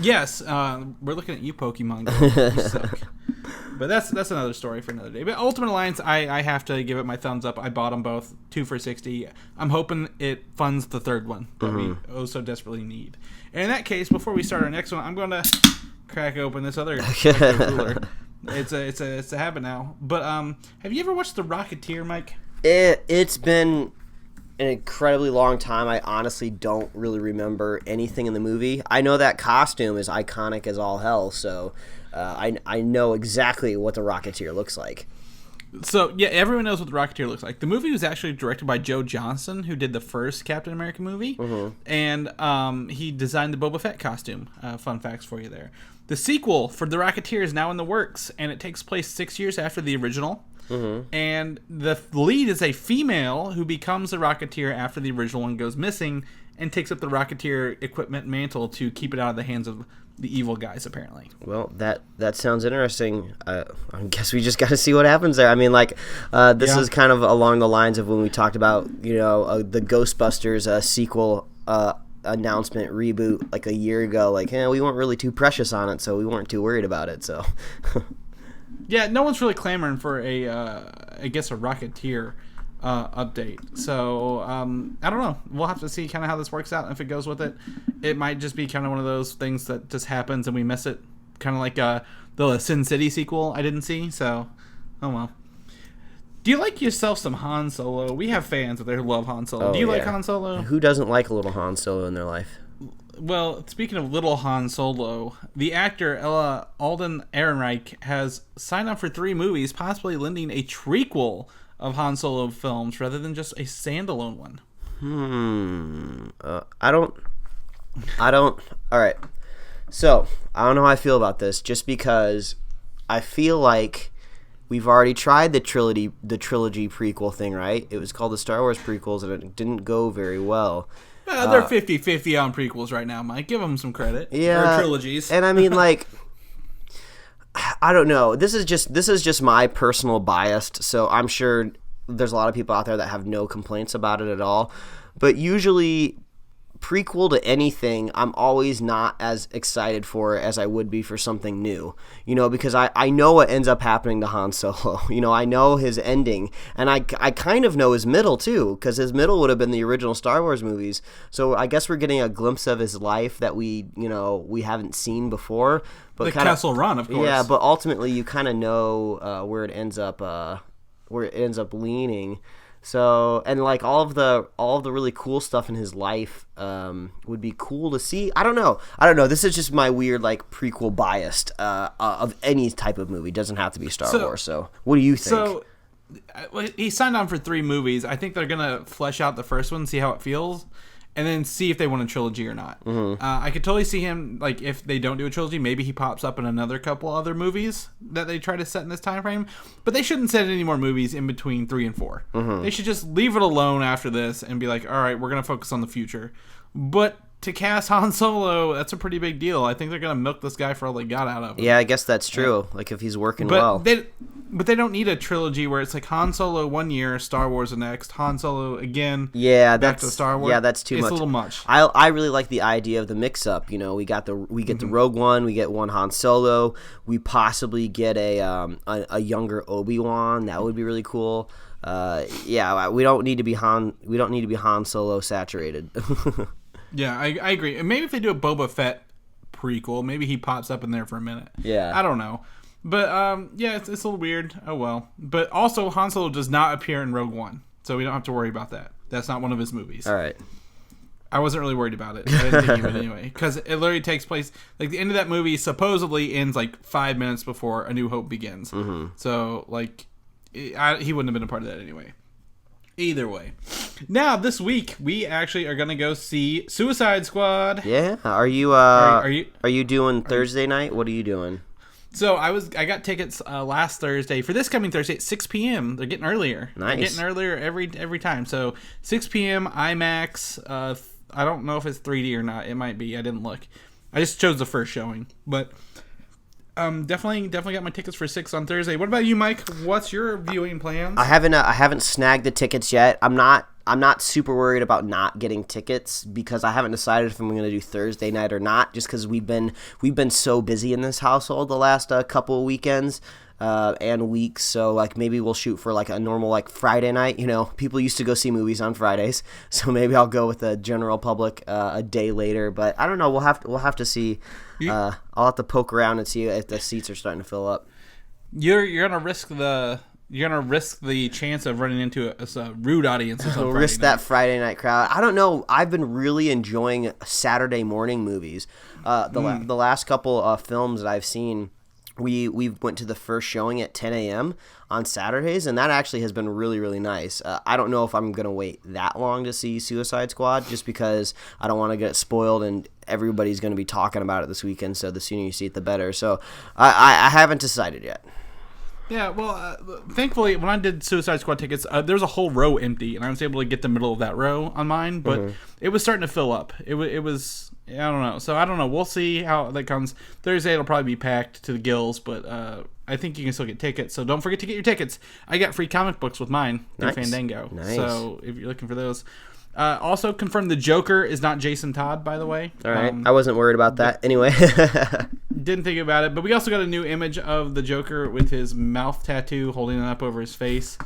Yes, we're looking at you, Pokemon Go. You suck. But that's another story for another day. But Ultimate Alliance, I have to give it my thumbs up. I bought them both, 2 for $60. I'm hoping it funds the third one that we so desperately need. And in that case, before we start our next one, I'm going to crack open this other cooler. It's a habit now. But have you ever watched The Rocketeer, Mike? It's been an incredibly long time. I honestly don't really remember anything in the movie. I know that costume is iconic as all hell, so I know exactly what the Rocketeer looks like. So, yeah, everyone knows what the Rocketeer looks like. The movie was actually directed by Joe Johnston, who did the first Captain America movie, and he designed the Boba Fett costume. Fun facts for you there. The sequel for the Rocketeer is now in the works, and it takes place 6 years after the original. And the lead is a female who becomes the Rocketeer after the original one goes missing and takes up the Rocketeer equipment mantle to keep it out of the hands of the evil guys, apparently. Well, that sounds interesting. I guess we just got to see what happens there. I mean, this is kind of along the lines of when we talked about, the Ghostbusters sequel announcement reboot a year ago. We weren't really too precious on it, so we weren't too worried about it. So, yeah, no one's really clamoring for a Rocketeer update. So I don't know. We'll have to see kind of how this works out. If it goes with it, it might just be kind of one of those things that just happens and we miss it. Kind of like the Sin City sequel I didn't see. So, oh well. Do you like yourself some Han Solo? We have fans out there who love Han Solo. Do you like Han Solo? Who doesn't like a little Han Solo in their life? Well, speaking of little Han Solo, the actor Ella Alden Ehrenreich has signed up for 3 movies, possibly lending a trequel of Han Solo films rather than just a standalone one. I don't. All right. So I don't know how I feel about this. Just because I feel like we've already tried the trilogy prequel thing, right? It was called the Star Wars prequels, and it didn't go very well. Well, they're 50-50 on prequels right now, Mike. Give them some credit. Yeah, or trilogies. And I mean, like, I don't know. This is just my personal bias, so I'm sure there's a lot of people out there that have no complaints about it at all. But usually, prequel to anything, I'm always not as excited for it as I would be for something new, because I know what ends up happening to Han Solo. I know his ending, and I kind of know his middle too, because his middle would have been the original Star Wars movies. So I guess we're getting a glimpse of his life that we haven't seen before. But the Kessel Run, of course. Yeah, but ultimately you kind of know where it ends up leaning. So, and like all of the really cool stuff in his life would be cool to see. I don't know. This is just my weird like prequel biased of any type of movie. It doesn't have to be Star Wars. So, what do you think? So, he signed on for 3 movies. I think they're gonna flesh out the first one, see how it feels, and then see if they want a trilogy or not. Mm-hmm. I could totally see him, like, if they don't do a trilogy, maybe he pops up in another couple other movies that they try to set in this time frame. But they shouldn't set any more movies in between 3 and 4. Mm-hmm. They should just leave it alone after this and be like, all right, we're going to focus on the future. But to cast Han Solo, that's a pretty big deal. I think they're going to milk this guy for all they got out of him. Yeah, I guess that's true. Yeah. Like, if he's working well. But they don't need a trilogy where it's like Han Solo one year, Star Wars the next, Han Solo again. Yeah, back to Star Wars. Yeah, that's too much. It's a little much. I really like the idea of the mix-up. We get the Rogue One, we get one Han Solo, we possibly get a younger Obi-Wan. That would be really cool. Yeah, we don't need to be Han Solo saturated. Yeah, I agree. And maybe if they do a Boba Fett prequel, maybe he pops up in there for a minute. Yeah, I don't know. But, yeah, it's a little weird. Oh, well. But also, Han Solo does not appear in Rogue One, so we don't have to worry about that. That's not one of his movies. All right. I wasn't really worried about it. I didn't think of it anyway. Because it literally takes place, like, the end of that movie supposedly ends, like, 5 minutes before A New Hope begins. Mm-hmm. So, like, he wouldn't have been a part of that anyway. Either way. Now, this week, we actually are going to go see Suicide Squad. Yeah? Are you doing Thursday night? What are you doing? So I got tickets last Thursday for this coming Thursday at 6 p.m. They're getting earlier. Nice. They're getting earlier every time. So 6 p.m. IMAX. I don't know if it's 3D or not. It might be. I didn't look. I just chose the first showing. But definitely got my tickets for 6 on Thursday. What about you, Mike? What's your viewing plans? I haven't snagged the tickets yet. I'm not super worried about not getting tickets because I haven't decided if I'm going to do Thursday night or not, just because we've been so busy in this household the last couple of weekends and weeks. So like maybe we'll shoot for like a normal like Friday night. People used to go see movies on Fridays, so maybe I'll go with the general public a day later. But I don't know. We'll have to see. I'll have to poke around and see if the seats are starting to fill up. You're gonna risk the chance of running into a rude audience. Risk that Friday night crowd. I don't know. I've been really enjoying Saturday morning movies. The last couple films that I've seen, we went to the first showing at 10 a.m. on Saturdays, and that actually has been really, really nice. I don't know if I'm going to wait that long to see Suicide Squad just because I don't want to get spoiled, and everybody's going to be talking about it this weekend, so the sooner you see it, the better. So I haven't decided yet. Yeah, well, thankfully, when I did Suicide Squad tickets, there was a whole row empty, and I was able to get the middle of that row on mine, but it was starting to fill up. It was, I don't know. So I don't know. We'll see how that comes. Thursday, it'll probably be packed to the gills, but I think you can still get tickets, so don't forget to get your tickets. I got free comic books with mine through Fandango, so if you're looking for those. Also confirmed the Joker is not Jason Todd, by the way. All right. I wasn't worried about that anyway. Didn't think about it, but we also got a new image of the Joker with his mouth tattoo holding it up over his face.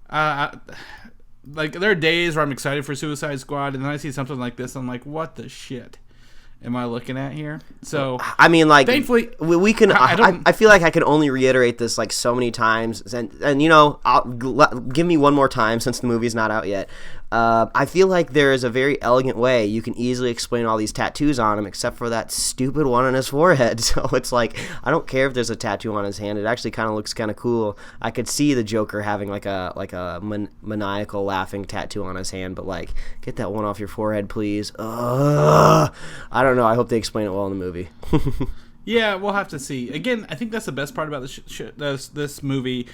Like, there are days where I'm excited for Suicide Squad, and then I see something like this, I'm like, what the shit am I looking at here? So I mean, like, thankfully we can. I feel like I can only reiterate this like so many times, and give me one more time since the movie's not out yet. I feel like there is a very elegant way you can easily explain all these tattoos on him, except for that stupid one on his forehead. So it's like, I don't care if there's a tattoo on his hand. It actually kind of looks kind of cool. I could see the Joker having like a maniacal laughing tattoo on his hand, but like, get that one off your forehead, please. I don't know. I hope they explain it well in the movie. Yeah, we'll have to see. Again, I think that's the best part about this movie.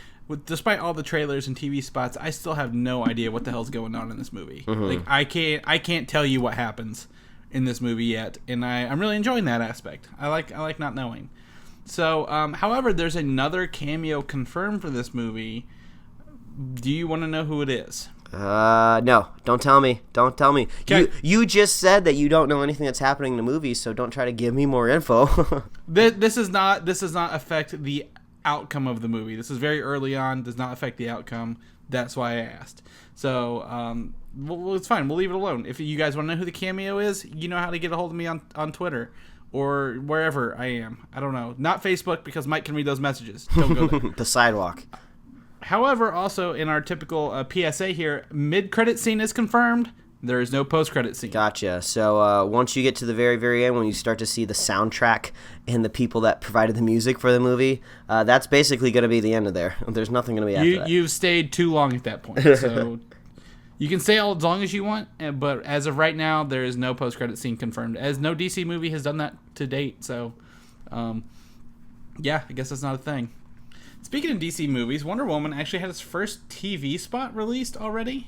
despite all the trailers and TV spots, I still have no idea what the hell's going on in this movie. Like I can't tell you what happens in this movie yet, and I'm really enjoying that aspect. I like not knowing. So, however, there's another cameo confirmed for this movie. Do you want to know who it is? No. Don't tell me. Don't tell me. Okay. You just said that you don't know anything that's happening in the movie, so don't try to give me more info. This does not affect the outcome of the movie. This is very early on. Does not affect the outcome. That's why I asked. So, well, it's fine. We'll leave it alone. If you guys want to know who the cameo is, you know how to get a hold of me on Twitter. Or wherever I am. I don't know. Not Facebook, because Mike can read those messages. Don't go there. The sidewalk. However, also in our typical PSA here, mid-credit scene is confirmed. There is no post-credit scene. Gotcha. So once you get to the very, very end, when you start to see the soundtrack and the people that provided the music for the movie, that's basically going to be the end of there. There's nothing going to be after that. You've stayed too long at that point. So you can stay as long as you want, but as of right now, there is no post-credit scene confirmed, as no DC movie has done that to date. So, yeah, I guess that's not a thing. Speaking of DC movies, Wonder Woman actually had its first TV spot released already,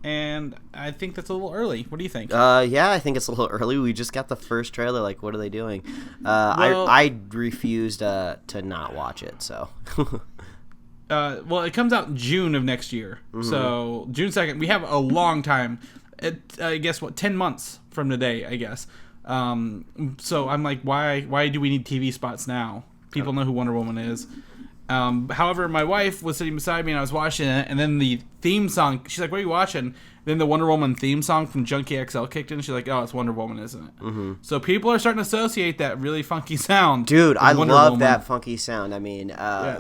and I think that's a little early. What do you think? Yeah, I think it's a little early. We just got the first trailer. Like, what are they doing? I refused to not watch it, so... Well, it comes out June of next year. Mm-hmm. So, June 2nd. We have a long time. I guess, 10 months from today, I guess. So, I'm like, why do we need TV spots now? People know who Wonder Woman is. However, my wife was sitting beside me and I was watching it, and then the theme song, she's like, what are you watching? Then the Wonder Woman theme song from Junkie XL kicked in, and she's like, oh, it's Wonder Woman, isn't it? Mm-hmm. So people are starting to associate that really funky sound. Dude, I love that funky sound. I mean,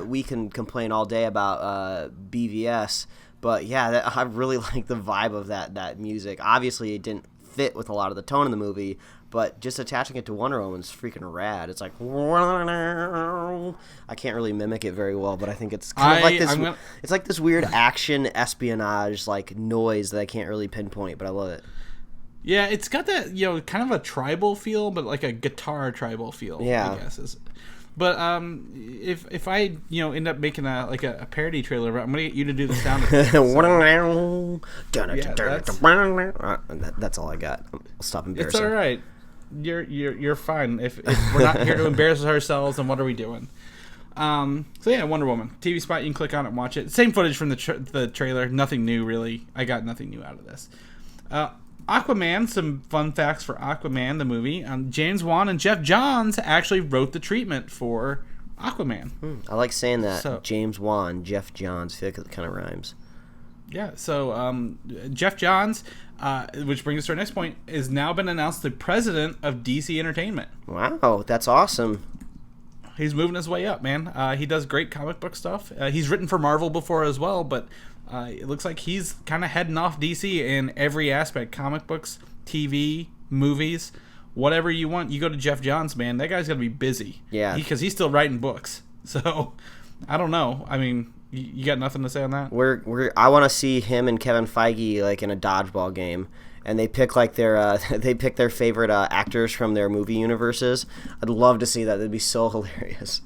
we can complain all day about BVS, but yeah, I really like the vibe of that music. Obviously, it didn't fit with a lot of the tone in the movie, but just attaching it to Wonder Woman's freaking rad. It's like, I can't really mimic it very well, but I think it's kind of like this. It's like this weird action espionage like noise that I can't really pinpoint, but I love it. Yeah, it's got that kind of a tribal feel, but like a guitar tribal feel. Yeah, I guess. But if I end up making a parody trailer, I'm gonna get you to do the sound effects. That's all I got. I'll stop embarrassing. It's all right. You're fine. If we're not here to embarrass ourselves, then what are we doing? So yeah, Wonder Woman TV spot. You can click on it and watch it. Same footage from the trailer. Nothing new really. I got nothing new out of this. Aquaman. Some fun facts for Aquaman the movie. James Wan and Jeff Johns actually wrote the treatment for Aquaman. I like saying that. So, James Wan, Jeff Johns. I feel like it kind of rhymes. Yeah. So Jeff Johns. Which brings us to our next point, is now been announced the president of DC Entertainment. Wow, that's awesome. He's moving his way up, man. He does great comic book stuff. He's written for Marvel before as well, but it looks like he's kind of heading off DC in every aspect. Comic books, TV, movies, whatever you want. You go to Jeff Johns, man. That guy's going to be busy. Yeah. Because he's still writing books. So, I don't know. I mean... You got nothing to say on that? I want to see him and Kevin Feige like in a dodgeball game, and they pick like their favorite actors from their movie universes. I'd love to see that. That'd be so hilarious.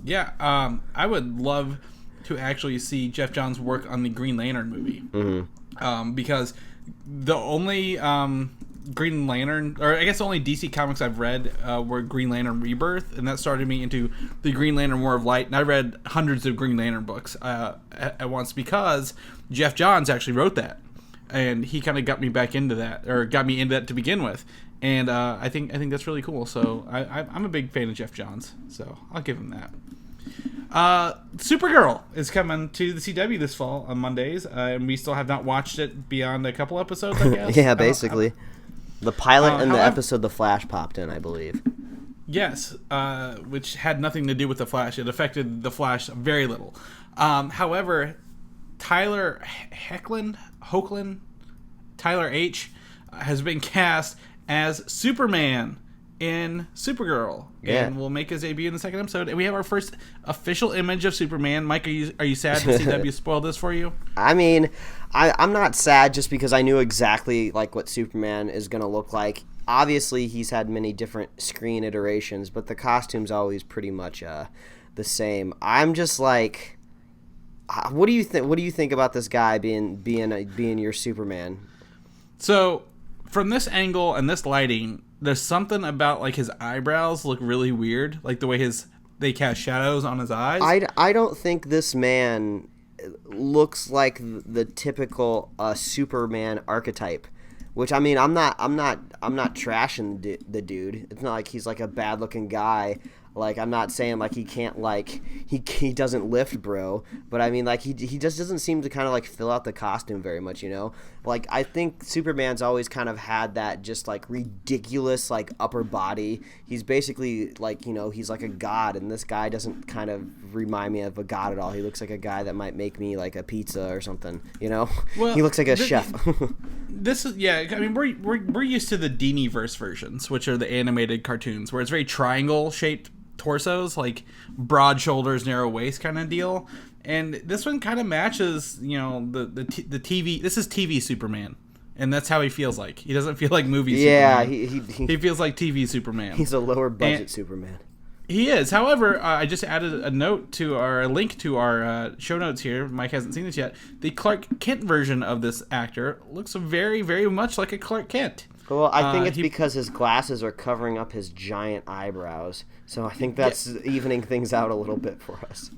Yeah, I would love to actually see Jeff Johns work on the Green Lantern movie. Mm-hmm. Because the only Green Lantern, or I guess the only DC comics I've read were Green Lantern Rebirth, and that started me into the Green Lantern War of Light, and I read hundreds of Green Lantern books at once because Jeff Johns actually wrote that, and he kind of got me back into that, or got me into that to begin with, and I think that's really cool. So I'm a big fan of Jeff Johns, so I'll give him that. Supergirl is coming to the CW this fall on Mondays, and we still have not watched it beyond a couple episodes, I guess. Yeah, basically. The pilot and the episode The Flash popped in, I believe. Yes, which had nothing to do with The Flash. It affected The Flash very little. However, Tyler Hoechlin, Tyler H, has been cast as Superman in Supergirl, and will make his debut in the second episode. And we have our first official image of Superman. Mike, are you sad that CW spoiled this for you? I mean, I'm not sad just because I knew exactly like what Superman is going to look like. Obviously, he's had many different screen iterations, but the costume's always pretty much the same. I'm just like, What do you think? What do you think about this guy being your Superman? So, from this angle and this lighting, there's something about like his eyebrows look really weird, like the way they cast shadows on his eyes. I don't think this man looks like the typical Superman archetype. Which, I mean, I'm not trashing the dude. It's not like he's like a bad looking guy. Like, I'm not saying like he can't like he doesn't lift, bro. But I mean, like he just doesn't seem to kind of like fill out the costume very much, you know. Like, I think Superman's always kind of had that just like ridiculous like upper body. He's basically like, you know, he's like a god, and this guy doesn't kind of remind me of a god at all. He looks like a guy that might make me like a pizza or something, you know. Well, he looks like a chef. This is I mean, we're used to the Diniverse versions, which are the animated cartoons where it's very triangle shaped torsos, like broad shoulders, narrow waist kind of deal. And this one kind of matches, you know, the TV. This is TV Superman, and that's how he feels like. He doesn't feel like movie Superman. Yeah, he feels like TV Superman. He's a lower budget Superman. He is. However, I just added a note to our link to our show notes here. Mike hasn't seen this yet. The Clark Kent version of this actor looks very, very much like a Clark Kent. Well, I think it's because his glasses are covering up his giant eyebrows. So I think that's evening things out a little bit for us.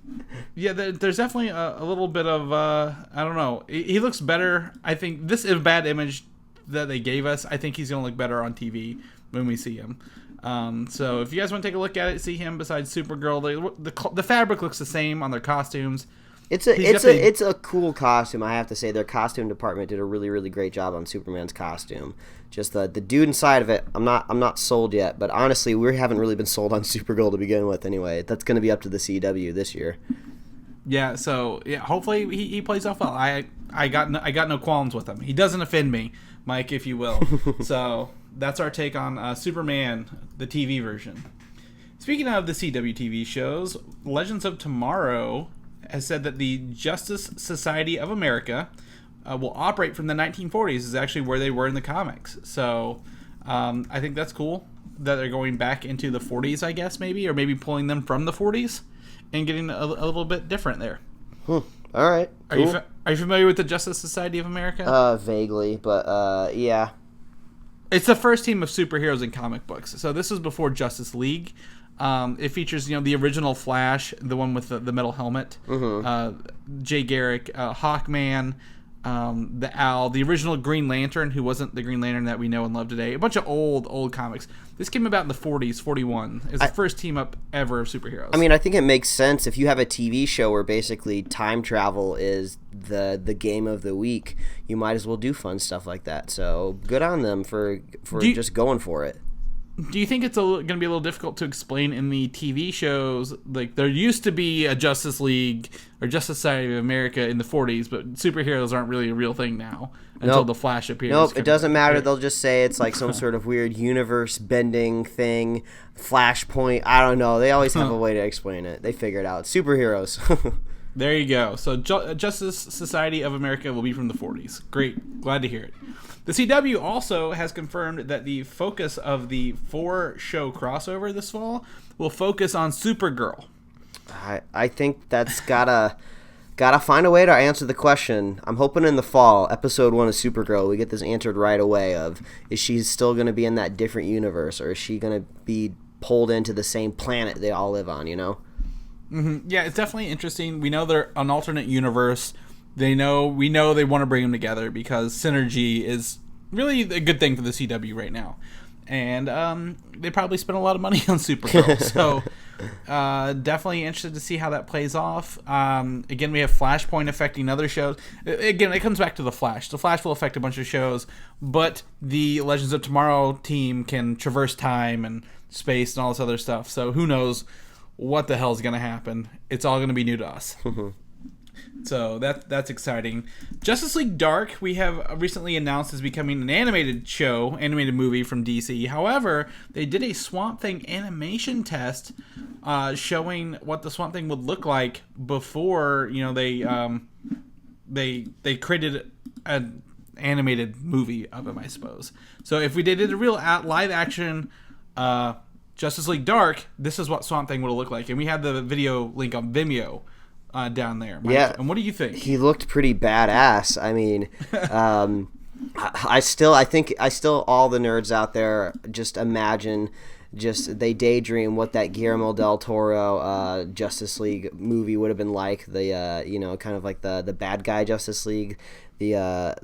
Yeah, there's definitely a little bit of, I don't know. He looks better. I think this is a bad image that they gave us. I think he's going to look better on TV when we see him. So if you guys want to take a look at it, see him besides Supergirl. The fabric looks the same on their costumes. It's a cool costume, I have to say. Their costume department did a really, really great job on Superman's costume. Just the dude inside of it, I'm not sold yet. But honestly, we haven't really been sold on Supergirl to begin with anyway. That's going to be up to the CW this year. Yeah, so yeah, hopefully he plays off well. I got no qualms with him. He doesn't offend me, Mike, if you will. So that's our take on Superman, the TV version. Speaking of the CW TV shows, Legends of Tomorrow has said that the Justice Society of America will operate from the 1940s. Is actually where they were in the comics. So I think that's cool that they're going back into the 40s, I guess, maybe, or maybe pulling them from the 40s and getting a little bit different there. All right. Cool. Are you familiar with the Justice Society of America? Vaguely, but yeah. It's the first team of superheroes in comic books. So this is before Justice League. It features, the original Flash, the one with the metal helmet, Jay Garrick, Hawkman, the Owl, the original Green Lantern, who wasn't the Green Lantern that we know and love today. A bunch of old comics. This came about in the 40s, 41. It's the first team up ever of superheroes. I mean, I think it makes sense if you have a TV show where basically time travel is the game of the week. You might as well do fun stuff like that. So good on them for just going for it. Do you think it's going to be a little difficult to explain in the TV shows? Like, there used to be a Justice League or Justice Society of America in the 40s, but superheroes aren't really a real thing now until the Flash appears. Nope, it doesn't matter. They'll just say it's like some sort of weird universe-bending thing, Flashpoint. I don't know. They always have a way to explain it. They figure it out. Superheroes. There you go. So Justice Society of America will be from the 40s. Great. Glad to hear it. The CW also has confirmed that the focus of the 4-show crossover this fall will focus on Supergirl. I think that's gotta find a way to answer the question. I'm hoping in the fall, episode 1 of Supergirl, we get this answered right away of, is she still going to be in that different universe, or is she going to be pulled into the same planet they all live on, Mm-hmm. Yeah, it's definitely interesting. We know they're an alternate universe. We know they want to bring them together because synergy is really a good thing for the CW right now. And they probably spent a lot of money on Supergirl. So definitely interested to see how that plays off. Again, we have Flashpoint affecting other shows. Again, it comes back to the Flash. The Flash will affect a bunch of shows, but the Legends of Tomorrow team can traverse time and space and all this other stuff. So who knows what the hell is going to happen. It's all going to be new to us. So that's exciting. Justice League Dark, we have recently announced is becoming an animated movie from DC. However, they did a Swamp Thing animation test showing what the Swamp Thing would look like before, they created an animated movie of him, I suppose. So if we did a real live action Justice League Dark, this is what Swamp Thing would look like. And we have the video link on Vimeo down there, Mike. Yeah. And what do you think? He looked pretty badass. I mean, I still all the nerds out there just imagine, they daydream what that Guillermo del Toro Justice League movie would have been like. The kind of like the bad guy Justice League. I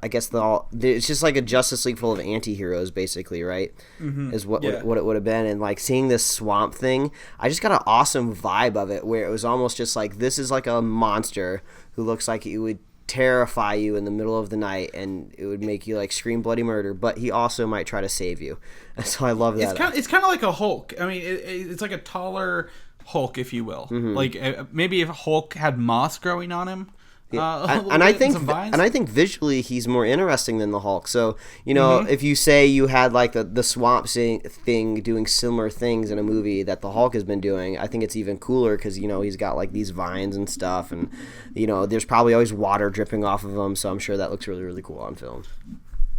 guess it's just like a Justice League full of anti-heroes, basically, right? Mm-hmm. Is what it would have been. And like seeing this swamp thing, I just got an awesome vibe of it, where it was almost just like, this is like a monster who looks like it would terrify you in the middle of the night, and it would make you like scream bloody murder, but he also might try to save you. So I love that. It's kind of like a Hulk. I mean, it's like a taller Hulk, if you will. Mm-hmm. Like maybe if Hulk had moss growing on him. And I think visually he's more interesting than the Hulk. So if you say you had like the swamp thing doing similar things in a movie that the Hulk has been doing, I think it's even cooler, because he's got like these vines and stuff, and there's probably always water dripping off of him. So I'm sure that looks really, really cool on film.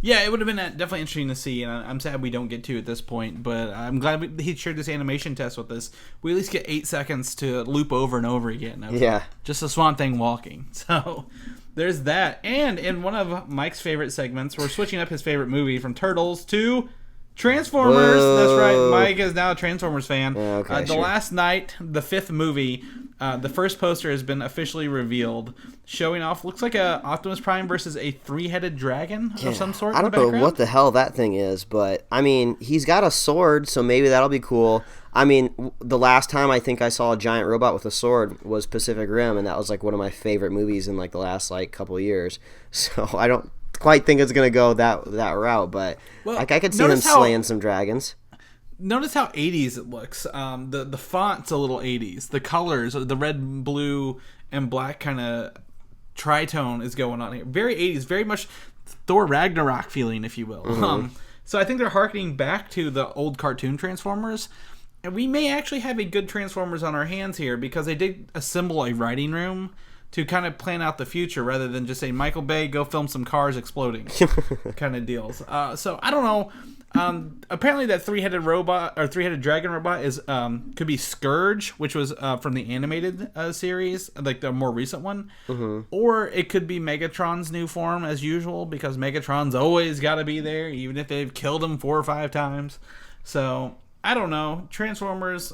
Yeah, it would have been definitely interesting to see, and I'm sad we don't get to at this point, but I'm glad he shared this animation test with us. We at least get 8 seconds to loop over and over again of just a Swamp Thing walking. So there's that. And in one of Mike's favorite segments, we're switching up his favorite movie from Turtles to Transformers. Whoa. That's right, Mike is now a Transformers fan. Okay, the last night, the 5th movie, the first poster has been officially revealed, showing off, looks like a Optimus Prime versus a 3-headed dragon of some sort. I don't know what the hell that thing is, but I mean, he's got a sword, so maybe that'll be cool. I mean, the last time I think I saw a giant robot with a sword was Pacific Rim, and that was like one of my favorite movies in like the last like couple of years. So I don't quite think it's gonna go that route, but like I could see him slaying some dragons. Notice how 80s it looks. The font's a little 80s. The colors, the red, blue, and black kind of tritone is going on here. Very 80s, very much Thor Ragnarok feeling, if you will. Mm-hmm. So I think they're harkening back to the old cartoon Transformers. And we may actually have a good Transformers on our hands here, because they did assemble a writing room to kind of plan out the future, rather than just say, Michael Bay, go film some cars exploding kind of deals. So I don't know. Apparently that 3-headed robot or 3-headed dragon robot is could be Scourge, which was from the animated series, like the more recent one, or it could be Megatron's new form as usual, because Megatron's always got to be there, even if they've killed him 4 or 5 times. So I don't know. Transformers,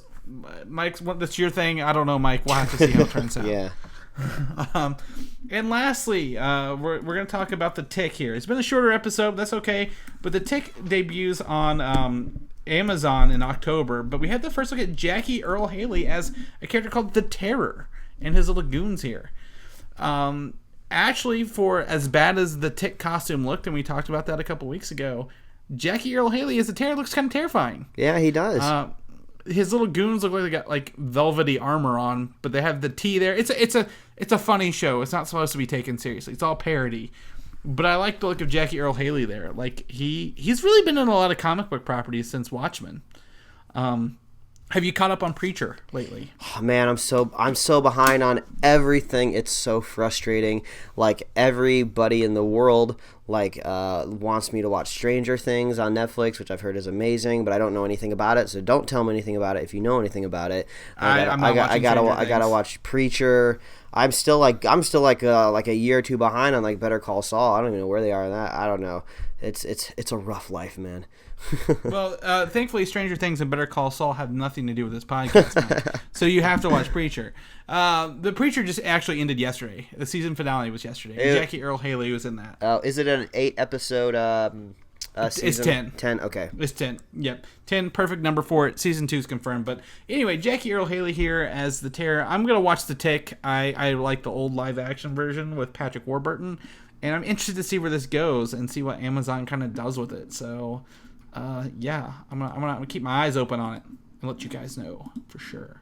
Mike, that's your thing. I don't know, Mike. We'll have to see how it turns out. Yeah. And lastly, we're going to talk about The Tick here. It's been a shorter episode, that's okay, but The Tick debuts on Amazon in October, but we had the first look at Jackie Earle Haley as a character called The Terror and his little goons here. Actually, for as bad as the Tick costume looked, and we talked about that a couple weeks ago, Jackie Earle Haley as the Terror looks kind of terrifying. Yeah, he does. His little goons look like they got like velvety armor on, but they have the T there. It's a funny show. It's not supposed to be taken seriously. It's all parody. But I like the look of Jackie Earle Haley there. Like he's really been in a lot of comic book properties since Watchmen. Have you caught up on Preacher lately? Oh, man, I'm so behind on everything. It's so frustrating. Like everybody in the world wants me to watch Stranger Things on Netflix, which I've heard is amazing, but I don't know anything about it. So don't tell me anything about it if you know anything about it. I gotta watch Preacher. I'm still like a year or two behind on like Better Call Saul. I don't even know where they are in that. I don't know. It's a rough life, man. Well, thankfully, Stranger Things and Better Call Saul have nothing to do with this podcast now. So you have to watch Preacher. The Preacher just actually ended yesterday. The season finale was yesterday. Jackie Earle Haley was in that. Is it an 8-episode season? It's 10. 10, okay. It's 10. Yep. 10, perfect number for it. Season 2 is confirmed. But anyway, Jackie Earle Haley here as the Terror. I'm going to watch The Tick. I like the old live-action version with Patrick Warburton. And I'm interested to see where this goes and see what Amazon kind of does with it. So... yeah, I'm gonna keep my eyes open on it and let you guys know for sure.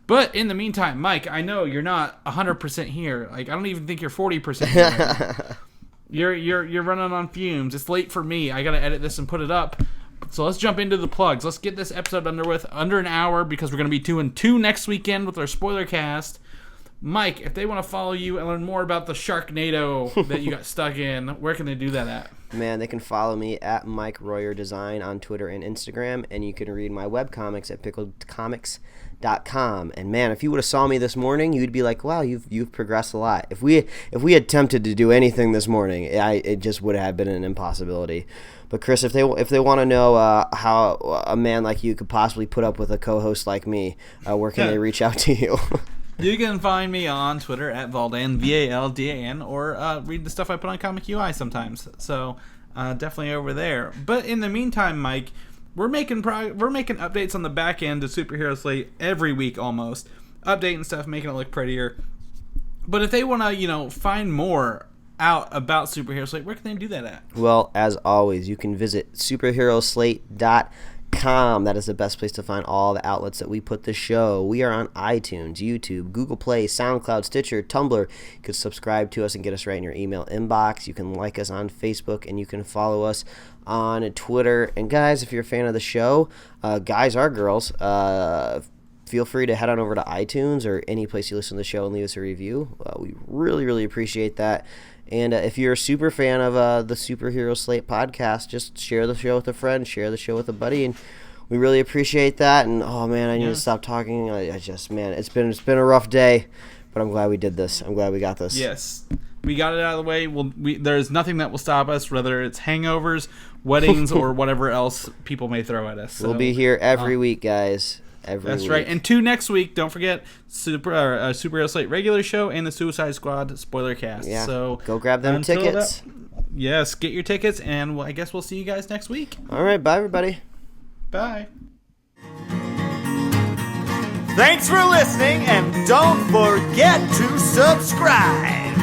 But in the meantime, Mike, I know you're not 100% here. Like, I don't even think you're 40% here right You're running on fumes. It's late for me. I gotta edit this and put it up. So let's jump into the plugs. Let's get this episode under an hour, because we're gonna be doing 2 next weekend with our spoiler cast. Mike, if they want to follow you and learn more about the Sharknado that you got stuck in, where can they do that at? Man, they can follow me at Mike Royer Design on Twitter and Instagram, and you can read my webcomics at pickledcomics.com. And man, if you would have saw me this morning, you'd be like, wow, you've progressed a lot. If we attempted to do anything this morning, it just would have been an impossibility. But Chris, if they want to know how a man like you could possibly put up with a co-host like me, where can they reach out to you? You can find me on Twitter at Valdan, VALDAN, or read the stuff I put on Comic UI sometimes. So definitely over there. But in the meantime, Mike, we're making updates on the back end of Superhero Slate every week almost, updating stuff, making it look prettier. But if they want to, find more out about Superhero Slate, where can they do that at? Well, as always, you can visit superheroslate.com. That is the best place to find all the outlets that we put the show. We are on iTunes, YouTube, Google Play, SoundCloud, Stitcher, Tumblr. You can subscribe to us and get us right in your email inbox. You can like us on Facebook, and you can follow us on Twitter. And guys, if you're a fan of the show, guys or girls, feel free to head on over to iTunes or any place you listen to the show and leave us a review. We really, really appreciate that. And if you're a super fan of the Superhero Slate podcast, just share the show with a friend, share the show with a buddy, and we really appreciate that. And oh man, I need to stop talking. It's been a rough day, but I'm glad we did this. I'm glad we got this. Yes, we got it out of the way. There's nothing that will stop us, whether it's hangovers, weddings, or whatever else people may throw at us. So, we'll be here every week, guys. That's right. And 2 next week. Don't forget Superhero Slate regular show and the Suicide Squad spoilercast. Yeah. So go grab them tickets. Yes, get your tickets, and I guess we'll see you guys next week. All right. Bye, everybody. Bye. Thanks for listening, and don't forget to subscribe.